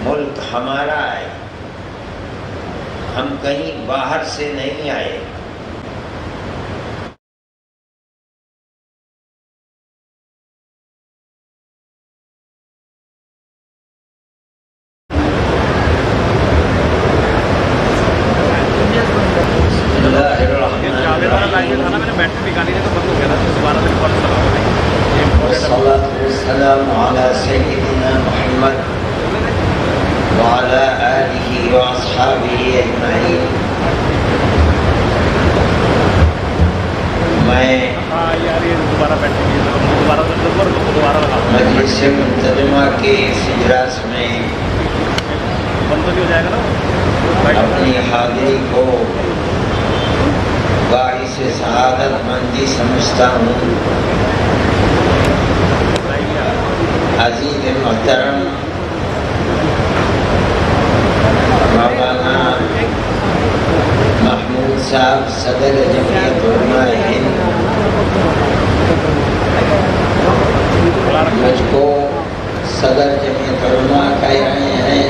ملک ہمارا ہے، ہم کہیں باہر سے نہیں آئے۔ والسلام على سيدنا محمد وعلى آله وأصحابه أجمعين۔ میں مجلس منتظمہ کے اس اجلاس میں اپنی حاضری کو باعث سعادت مندی سمجھتا ہوں۔ عزیز محترم مولانا محمود صاحب صدر جمعیت علماء ہند مجھ کو صدر جمعیت علماء کہہ رہے ہیں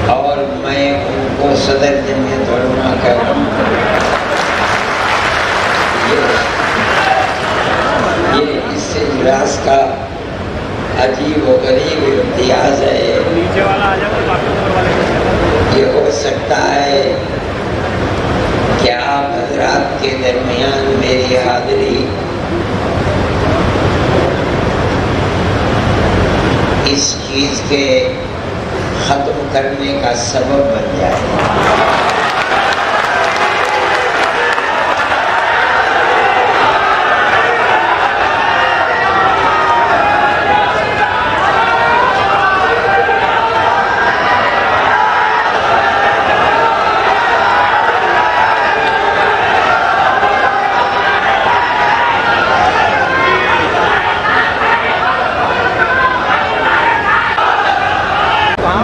اور میں ان کو صدر جمعیت علماء کہہ رہا ہوں۔ یہ اس اجلاس کا عجیب و غریب امتیاز ہے۔ یہ ہو سکتا ہے کہ آپ حضرات کے درمیان میری حاضری اس چیز کے ختم کرنے کا سبب بن جائے۔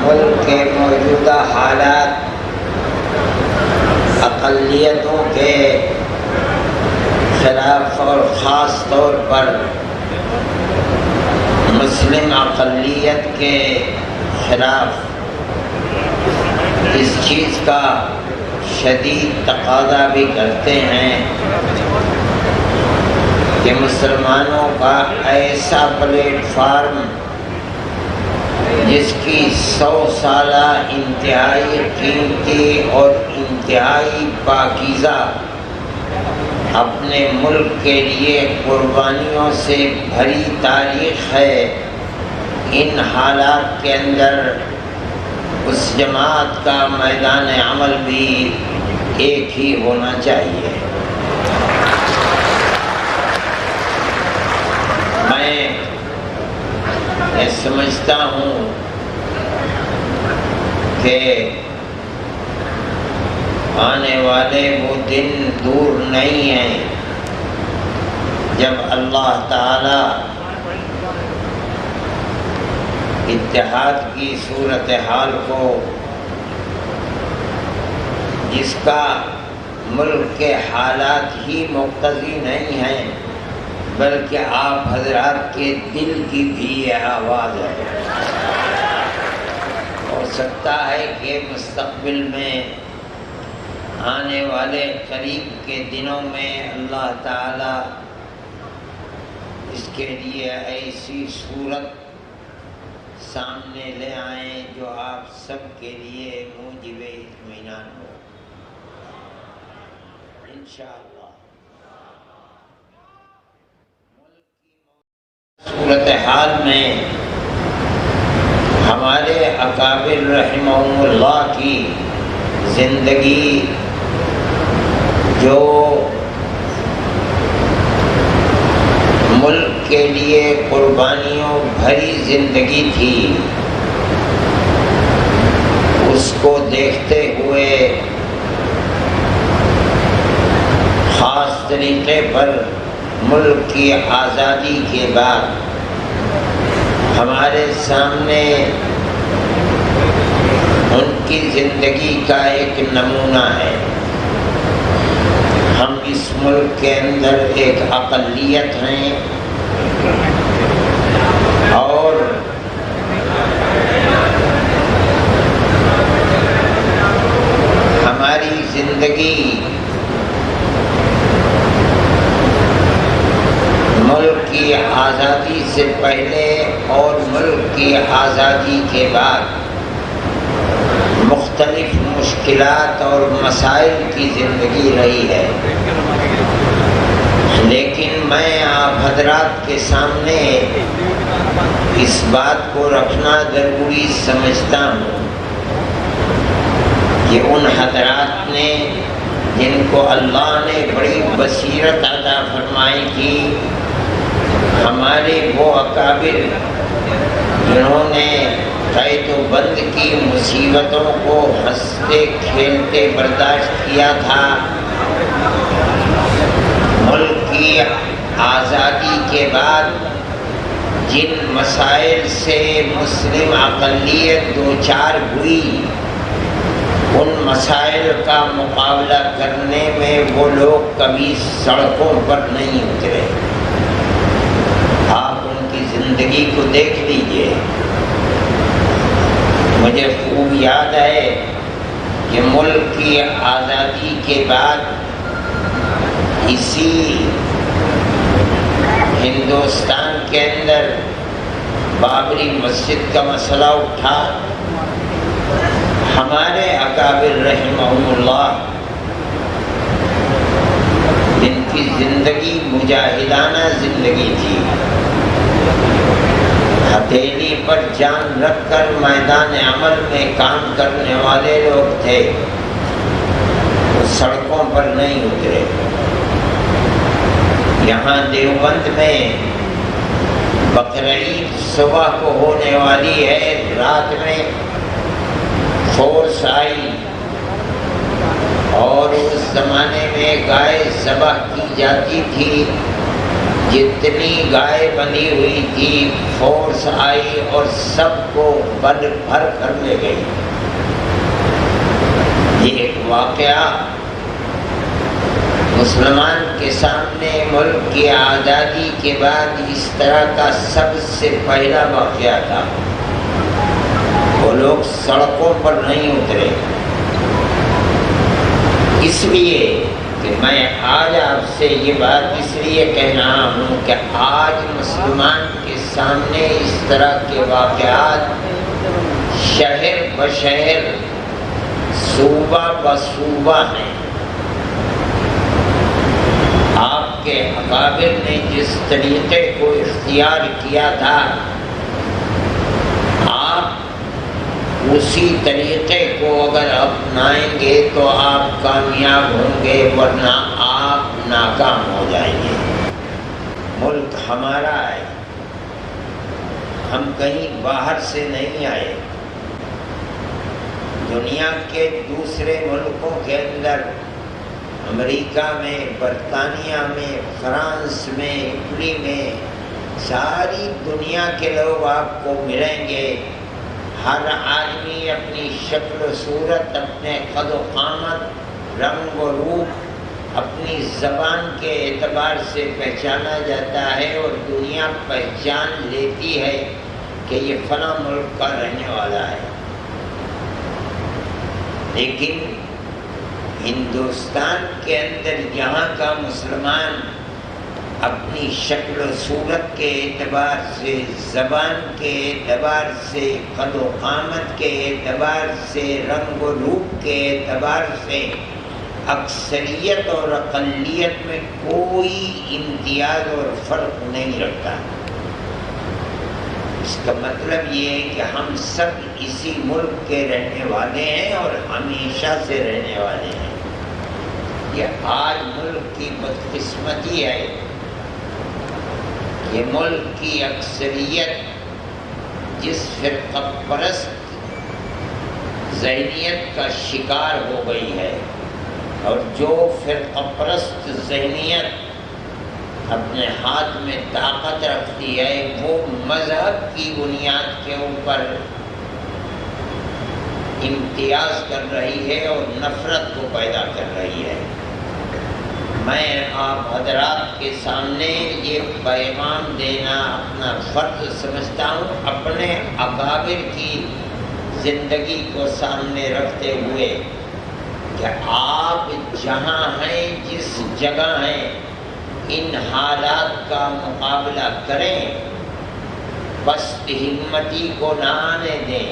ملک کے موجودہ حالات اقلیتوں کے خلاف اور خاص طور پر مسلم اقلیت کے خلاف اس چیز کا شدید تقاضا بھی کرتے ہیں کہ مسلمانوں کا ایسا پلیٹ فارم جس کی 100 سالہ انتہائی قیمتی اور انتہائی پاکیزہ اپنے ملک کے لیے قربانیوں سے بھری تاریخ ہے، ان حالات کے اندر اس جماعت کا میدان عمل بھی ایک ہی ہونا چاہیے۔ میں یہ سمجھتا ہوں کہ آنے والے وہ دن دور نہیں ہیں جب اللہ تعالی اتحاد کی صورتحال کو، جس کا ملک کے حالات ہی مقتضی نہیں ہیں بلکہ آپ حضرات کے دل کی بھی یہ آواز ہے، ہو سکتا ہے کہ مستقبل میں آنے والے قریب کے دنوں میں اللہ تعالی اس کے لیے ایسی صورت سامنے لے آئیں جو آپ سب کے لیے موجب اطمینان ہو انشاءاللہ۔ صورتحال میں ہمارے اکابر رحمہم اللہ کی زندگی جو ملک کے لیے قربانیوں بھری زندگی تھی، اس کو دیکھتے ہوئے خاص طریقے پر ملک کی آزادی کے بعد ہمارے سامنے ان کی زندگی کا ایک نمونہ ہے۔ ہم اس ملک کے اندر ایک اقلیت ہیں اور زندگی ملک کی آزادی سے پہلے اور ملک کی آزادی کے بعد مختلف مشکلات اور مسائل کی زندگی رہی ہے، لیکن میں آپ حضرات کے سامنے اس بات کو رکھنا ضروری سمجھتا ہوں کہ ان حضرات نے جن کو اللہ نے بڑی بصیرت عطا فرمائی تھی، ہمارے وہ اکابر جنہوں نے قید و بند کی مصیبتوں کو ہنستے کھیلتے برداشت کیا تھا، ملک کی آزادی کے بعد جن مسائل سے مسلم اقلیت دوچار ہوئی، ان مسائل کا مقابلہ کرنے میں وہ لوگ کبھی سڑکوں پر نہیں اترے۔ آپ ان کی زندگی کو دیکھ لیجئے۔ مجھے خوب یاد ہے کہ ملک کی آزادی کے بعد اسی ہندوستان کے اندر بابری مسجد کا مسئلہ اٹھا۔ ہمارے اکابر رحمہم اللہ جن کی زندگی مجاہدانہ زندگی تھی، ہتھیلی پر جان رکھ کر میدان عمل میں کام کرنے والے لوگ تھے، وہ سڑکوں پر نہیں اترے۔ یہاں دیوبند میں بقرعید صبح کو ہونے والی ہے، رات میں فورس آئی اور اس زمانے میں گائے ذبح کی جاتی تھی، جتنی گائے بندھی ہوئی تھی فورس آئی اور سب کو بھر کر لے گئی۔ یہ ایک واقعہ مسلمان کے سامنے ملک کی آزادی کے بعد اس طرح کا سب سے پہلا واقعہ تھا۔ وہ لوگ سڑکوں پر نہیں اترے، اس لیے کہ میں آج آپ سے یہ بات اس لیے کہہ رہا ہوں کہ آج مسلمان کے سامنے اس طرح کے واقعات شہر بشہر، صوبہ بصوبہ ہیں۔ آپ کے اکابر نے جس طریقے کو اختیار کیا تھا، آپ اسی طریقے کو اگر اپنائیں گے تو آپ کامیاب ہوں گے، ورنہ آپ ناکام ہو جائیں گے۔ ملک ہمارا ہے، ہم کہیں باہر سے نہیں آئے۔ دنیا کے دوسرے ملکوں کے اندر، امریکہ میں، برطانیہ میں، فرانس میں، اٹلی میں، ساری دنیا کے لوگ آپ کو ملیں گے۔ ہر آدمی اپنی شکل و صورت، اپنے قد و قامت، رنگ و روپ، اپنی زبان کے اعتبار سے پہچانا جاتا ہے اور دنیا پہچان لیتی ہے کہ یہ فلاں ملک کا رہنے والا ہے۔ لیکن ہندوستان کے اندر یہاں کا مسلمان اپنی شکل و صورت کے اعتبار سے، زبان کے اعتبار سے، قد و قامت کے اعتبار سے، رنگ و روپ کے اعتبار سے اکثریت اور اقلیت میں کوئی امتیاز اور فرق نہیں رکھتا۔ اس کا مطلب یہ ہے کہ ہم سب اسی ملک کے رہنے والے ہیں اور ہمیشہ سے رہنے والے ہیں۔ یہ آج ملک کی بدقسمتی ہے، یہ ملک کی اکثریت جس فرقہ پرست ذہنیت کا شکار ہو گئی ہے، اور جو فرقہ پرست ذہنیت اپنے ہاتھ میں طاقت رکھتی ہے، وہ مذہب کی بنیاد کے اوپر امتیاز کر رہی ہے اور نفرت کو پیدا کر رہی ہے۔ میں آپ حضرات کے سامنے یہ پیغام دینا اپنا فرض سمجھتا ہوں، اپنے اکابر کی زندگی کو سامنے رکھتے ہوئے کہ آپ جہاں ہیں، جس جگہ ہیں، ان حالات کا مقابلہ کریں، پست ہمتی کو نہ آنے دیں،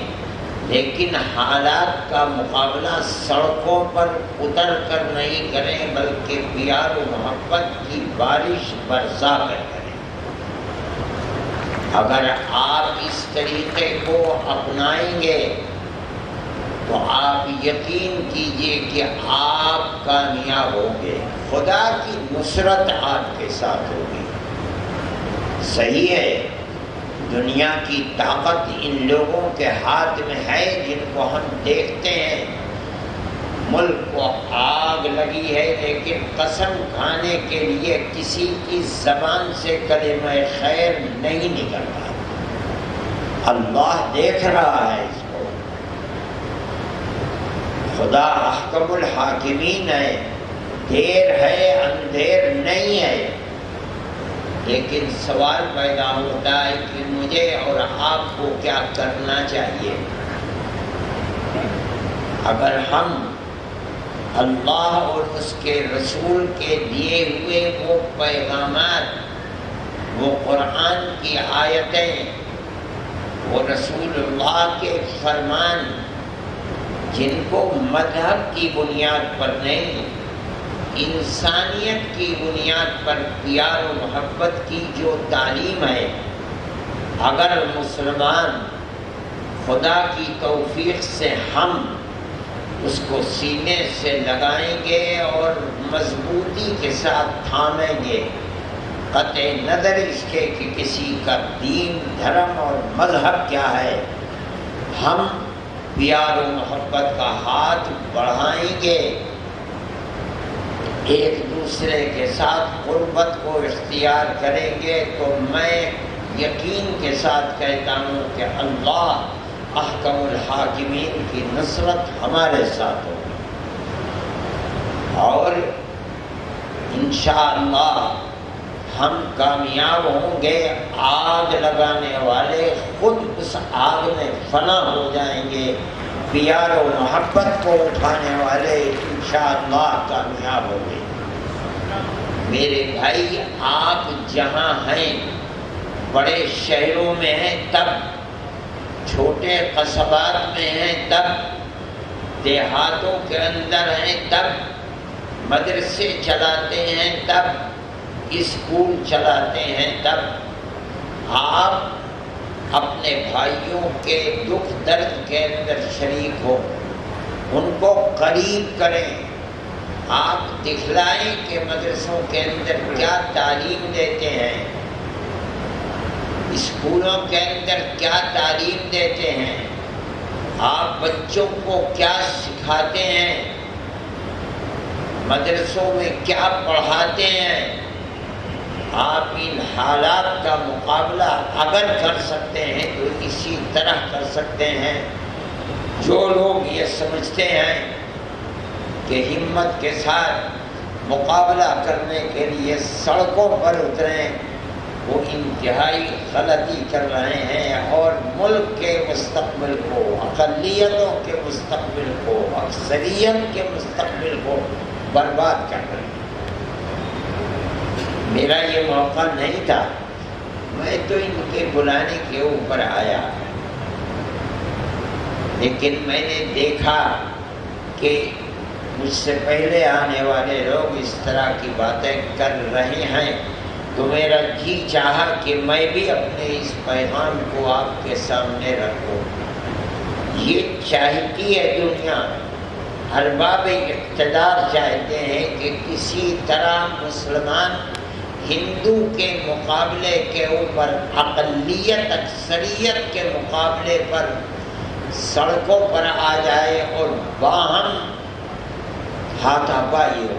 لیکن حالات کا مقابلہ سڑکوں پر اتر کر نہیں کریں، بلکہ پیار و محبت کی بارش برسا کر کریں۔ اگر آپ اس طریقے کو اپنائیں گے تو آپ یقین کیجئے کہ آپ کامیاب ہوں گے، خدا کی نصرت آپ کے ساتھ ہوگی۔ صحیح ہے، دنیا کی طاقت ان لوگوں کے ہاتھ میں ہے جن کو ہم دیکھتے ہیں، ملک کو آگ لگی ہے، لیکن قسم کھانے کے لیے کسی کی زبان سے کلمہ خیر نہیں نکلتا۔ اللہ دیکھ رہا ہے اس کو، خدا احکم الحاکمین ہے، دیر ہے اندھیر نہیں ہے۔ لیکن سوال پیدا ہوتا ہے کہ مجھے اور آپ کو کیا کرنا چاہیے؟ اگر ہم اللہ اور اس کے رسول کے دیے ہوئے وہ پیغامات، وہ قرآن کی آیتیں، وہ رسول اللہ کے فرمان، جن کو مذہب کی بنیاد پر نہیں، انسانیت کی بنیاد پر پیار و محبت کی جو تعلیم ہے، اگر مسلمان خدا کی توفیق سے ہم اس کو سینے سے لگائیں گے اور مضبوطی کے ساتھ تھامیں گے، قطع نظر اس کے کہ کسی کا دین، دھرم اور مذہب کیا ہے، ہم پیار و محبت کا ہاتھ بڑھائیں گے، ایک دوسرے کے ساتھ قربت کو اختیار کریں گے، تو میں یقین کے ساتھ کہتا ہوں کہ اللہ احکم الحاکمین کی نصرت ہمارے ساتھ ہوگی، اور انشاءاللہ ہم کامیاب ہوں گے۔ آگ لگانے والے خود اس آگ میں فنا ہو جائیں گے، پیار و محبت کو اٹھانے والے انشاءاللہ کامیاب ہوں گے۔ میرے بھائی، آپ جہاں ہیں، بڑے شہروں میں ہیں تب، چھوٹے قصبات میں ہیں تب، دیہاتوں کے اندر ہیں تب، مدرسے چلاتے ہیں تب، اسکول چلاتے ہیں تب، آپ اپنے بھائیوں کے دکھ درد کے اندر شریک ہو، ان کو قریب کریں، آپ دکھلائیں کہ مدرسوں کے اندر کیا تعلیم دیتے ہیں، اسکولوں کے اندر کیا تعلیم دیتے ہیں، آپ بچوں کو کیا سکھاتے ہیں، مدرسوں میں کیا پڑھاتے ہیں۔ آپ ان حالات کا مقابلہ اگر کر سکتے ہیں تو اسی طرح کر سکتے ہیں۔ جو لوگ یہ سمجھتے ہیں کہ ہمت کے ساتھ مقابلہ کرنے کے لیے سڑکوں پر اتریں، وہ انتہائی غلطی کر رہے ہیں، اور ملک کے مستقبل کو، اقلیتوں کے مستقبل کو، اکثریت کے مستقبل کو برباد کر رہے ہیں۔ میرا یہ موقع نہیں تھا، میں تو ان کے بلانے کے اوپر آیا، لیکن میں نے دیکھا کہ مجھ سے پہلے آنے والے لوگ اس طرح کی باتیں کر رہے ہیں، تو میرا جی چاہا کہ میں بھی اپنے اس پیغام کو آپ کے سامنے رکھوں۔ یہ چاہتی ہے دنیا، ارباب اقتدار چاہتے ہیں کہ کسی طرح مسلمان ہندو کے مقابلے کے اوپر، اقلیت اکثریت کے مقابلے پر سڑکوں پر آ جائے اور باہم ہاتھا پائی ہو۔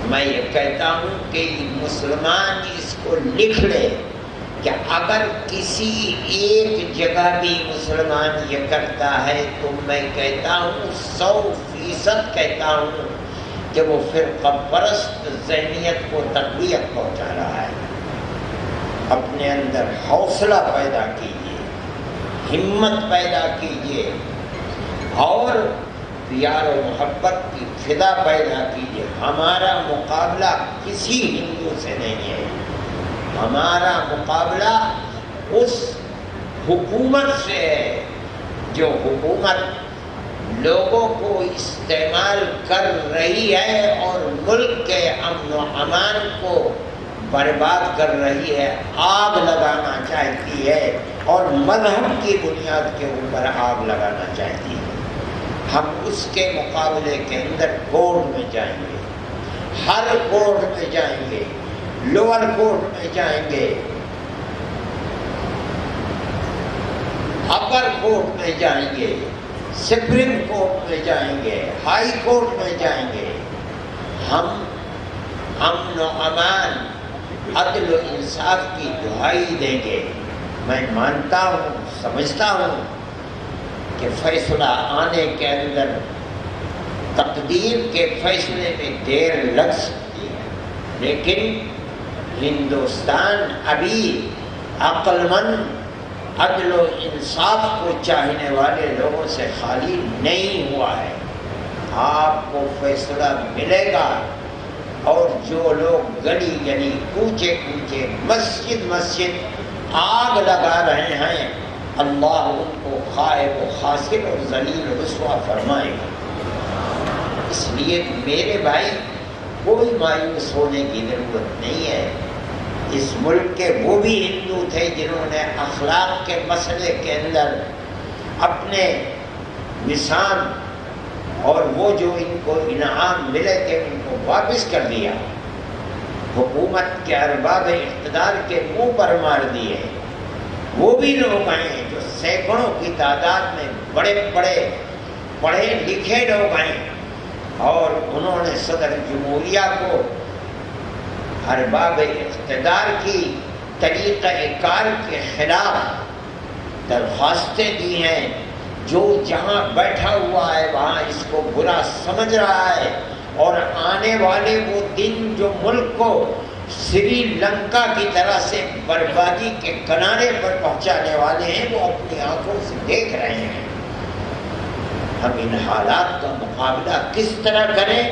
میں یہ کہتا ہوں کہ مسلمان اس کو لکھ لے کہ اگر کسی ایک جگہ بھی مسلمان یہ کرتا ہے تو میں کہتا ہوں 100% کہتا ہوں کہ وہ فرقہ پرست ذہنیت کو تقویت پہنچا رہا ہے۔ اپنے اندر حوصلہ پیدا کیجیے، ہمت پیدا کیجیے، اور پیار و محبت کی فضا پیدا کیجیے. ہمارا مقابلہ کسی ہندو سے نہیں ہے، ہمارا مقابلہ اس حکومت سے ہے جو حکومت لوگوں کو استعمال کر رہی ہے اور ملک کے امن و امان کو برباد کر رہی ہے، آگ لگانا چاہتی ہے اور مذہب کی بنیاد کے اوپر آگ لگانا چاہتی ہے. ہم اس کے مقابلے کے اندر کورٹ میں جائیں گے، ہر کورٹ میں جائیں گے، لوور کورٹ میں جائیں گے، اپر کورٹ میں جائیں گے، سپریم کورٹ میں جائیں گے، ہائی کورٹ میں جائیں گے. ہم امن و امان، عدل و انصاف کی دہائی دیں گے. میں مانتا ہوں، سمجھتا ہوں کہ فیصلہ آنے کے اندر تقدیر کے فیصلے میں دیر لگ سکتی ہے، لیکن ہندوستان ابھی عقل مند، عدل و انصاف کو چاہنے والے لوگوں سے خالی نہیں ہوا ہے. آپ کو فیصلہ ملے گا، اور جو لوگ گلی گلی، کوچے کوچے، مسجد مسجد آگ لگا رہے ہیں، اللہ ان کو خائب و خاسر اور ذلیل و رسوا فرمائے گا. اس لیے میرے بھائی کوئی مایوس ہونے کی ضرورت نہیں ہے. اس ملک کے وہ بھی ہندو تھے جنہوں نے اخلاق کے مسئلے کے اندر اپنے نشان اور وہ جو ان کو انعام ملے تھے ان کو واپس کر دیا، حکومت کے ارباب اقتدار کے منہ پر مار دیے. وہ بھی لوگ ہیں جو سینکڑوں کی تعداد میں بڑے بڑے پڑھے لکھے لوگ ہیں، اور انہوں نے صدر جمہوریہ کو ارباب اقتدار کی طریقہ کار کے خلاف درخواستیں دی ہیں. جو جہاں بیٹھا ہوا ہے وہاں اس کو برا سمجھ رہا ہے، اور آنے والے وہ دن جو ملک کو سری لنکا کی طرح سے بربادی کے کنارے پر پہنچانے والے ہیں وہ اپنی آنکھوں سے دیکھ رہے ہیں. ہم ان حالات کا مقابلہ کس طرح کریں؟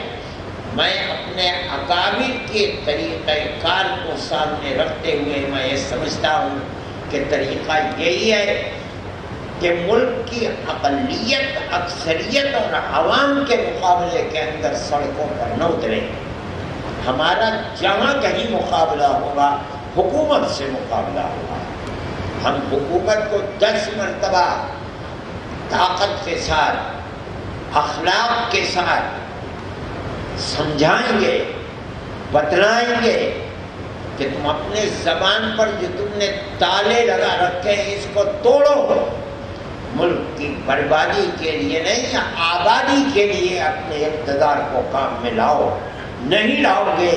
میں اپنے اکابر کے طریقہ کار کو سامنے رکھتے ہوئے میں یہ سمجھتا ہوں کہ طریقہ یہی ہے کہ ملک کی اقلیت، اکثریت اور عوام کے مقابلے کے اندر سڑکوں پر نہ اتریں. ہمارا جہاں کہیں مقابلہ ہوگا حکومت سے مقابلہ ہوگا. ہم حکومت کو 10 مرتبہ طاقت کے ساتھ، اخلاق کے ساتھ سمجھائیں گے، بتلائیں گے کہ تم اپنے زبان پر جو تم نے تالے لگا رکھے ہیں اس کو توڑو. ملک کی بربادی کے لیے نہیں، آبادی کے لیے اپنے اقتدار کو کام میں لاؤ. نہیں لاؤ گے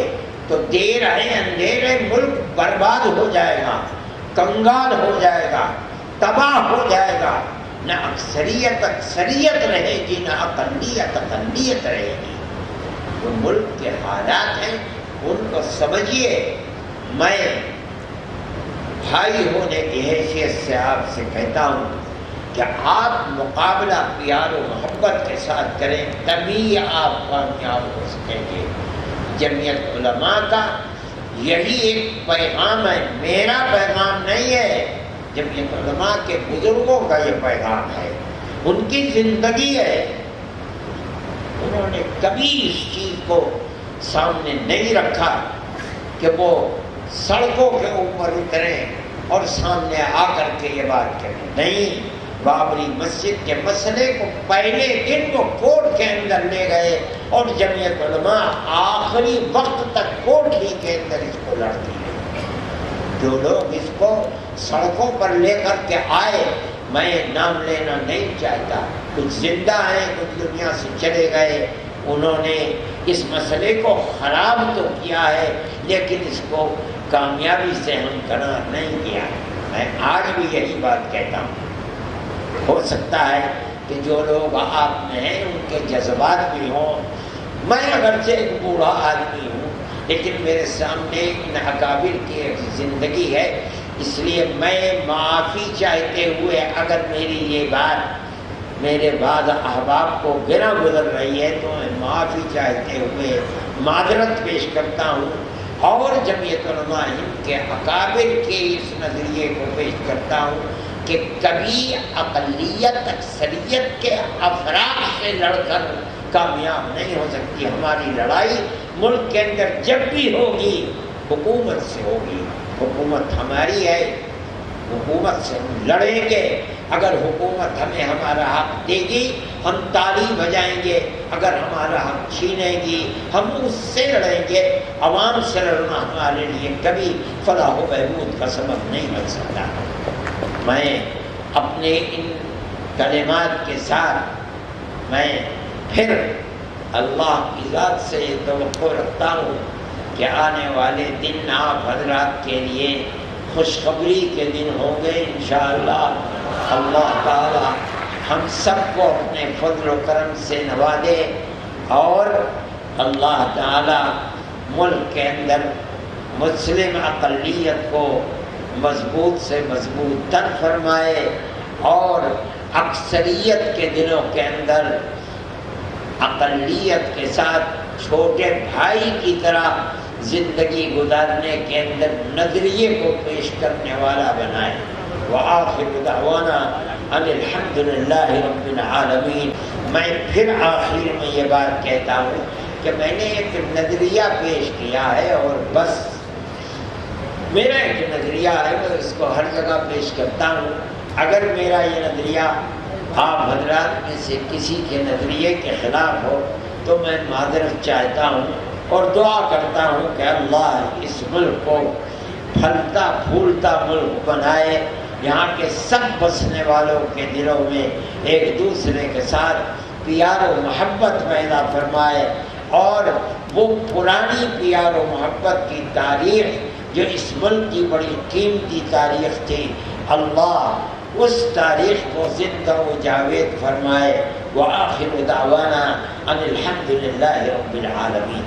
تو دیر ہے اندھیر ہے ملک برباد ہو جائے گا، کنگال ہو جائے گا، تباہ ہو جائے گا. نہ اکثریت اکثریت رہے گی، نہ اقلیت اقلیت رہے گی. جو ملک کے حالات ہیں ان کو سمجھیے. میں بھائی ہونے کی حیثیت سے آپ سے کہتا ہوں کہ آپ مقابلہ پیار و محبت کے ساتھ کریں، تبھی آپ کامیاب ہو سکیں گے. جمعیت علماء کا یہی ایک پیغام ہے، میرا پیغام نہیں ہے، جمعیت علماء کے بزرگوں کا یہ پیغام ہے، ان کی زندگی ہے. انہوں نے کبھی اس چیز کو سامنے نہیں رکھا کہ وہ سڑکوں کے اوپر اتریں اور سامنے آ کر کے یہ بات کریں. نہیں، بابری مسجد کے مسئلے کو پہلے دن وہ کورٹ کے اندر لے گئے اور جمعیت علماء آخری وقت تک کورٹ ہی کے اندر اس کو لڑتی ہے. جو لوگ اس کو سڑکوں پر لے کر کے آئے، میں نام لینا نہیں چاہتا، کچھ زندہ ہیں کچھ دنیا سے چلے گئے، انہوں نے اس مسئلے کو خراب تو کیا ہے لیکن اس کو کامیابی سے ہمکنار نہیں کیا. میں آج بھی یہی بات کہتا ہوں. ہو سکتا ہے کہ جو لوگ آپ میں ہیں ان کے جذبات بھی ہوں. میں اگرچہ ایک بوڑھا آدمی ہوں لیکن میرے سامنے ان اکابر کی ایک زندگی ہے، اس لیے میں معافی چاہتے ہوئے اگر میری یہ بات میرے بعد احباب کو گرا گزر رہی ہے تو میں معافی چاہتے ہوئے معذرت پیش کرتا ہوں، اور جمعیت علماء ہند کے اکابر کے اس نظریے کو پیش کرتا ہوں کہ کبھی اقلیت اکثریت کے افراد سے لڑ کر کامیاب نہیں ہو سکتی۔ ہماری لڑائی ملک کے اندر جب بھی ہوگی حکومت سے ہوگی، حکومت ہماری ہے، حکومت سے ہم لڑیں گے۔ اگر حکومت ہمیں ہمارا حق دے گی ہم تالی بجائیں گے، اگر ہمارا حق چھینے گی ہم اس سے لڑیں گے۔ عوام سے لڑنا ہمارے لیے کبھی فلاح و بہبود کا سبب نہیں بن سکتا۔ میں اپنے ان کلمات کے ساتھ میں پھر اللہ کی ذات سے یہ توقع رکھتا ہوں کہ آنے والے دن آپ حضرات کے لیے خوشخبری کے دن ہوں گے انشاءاللہ۔ اللہ تعالی ہم سب کو اپنے فضل و کرم سے نوازے، اور اللہ تعالی ملک کے اندر مسلم اقلیت کو مضبوط سے مضبوط تر فرمائے، اور اکثریت کے دلوں کے اندر اقلیت کے ساتھ چھوٹے بھائی کی طرح زندگی گزارنے کے اندر نظریے کو پیش کرنے والا بنائے۔ وآخر دعوانا ان الحمد للہ رب العالمین۔ میں پھر آخر میں یہ بات کہتا ہوں کہ میں نے ایک نظریہ پیش کیا ہے، اور بس میرا ایک نظریہ ہے، میں اس کو ہر جگہ پیش کرتا ہوں۔ اگر میرا یہ نظریہ آپ حضرات میں سے کسی کے نظریے کے خلاف ہو تو میں معذرت چاہتا ہوں، اور دعا کرتا ہوں کہ اللہ اس ملک کو پھلتا پھولتا ملک بنائے، یہاں کے سب بسنے والوں کے دلوں میں ایک دوسرے کے ساتھ پیار و محبت پیدا فرمائے، اور وہ پرانی پیار و محبت کی تاریخ جو اس ملک کی بڑی قیمتی تاریخ تھی، اللہ اس تاریخ کو زندہ و جاوید فرمائے۔ وآخر دعوانا ان الحمد للہ رب العالمین۔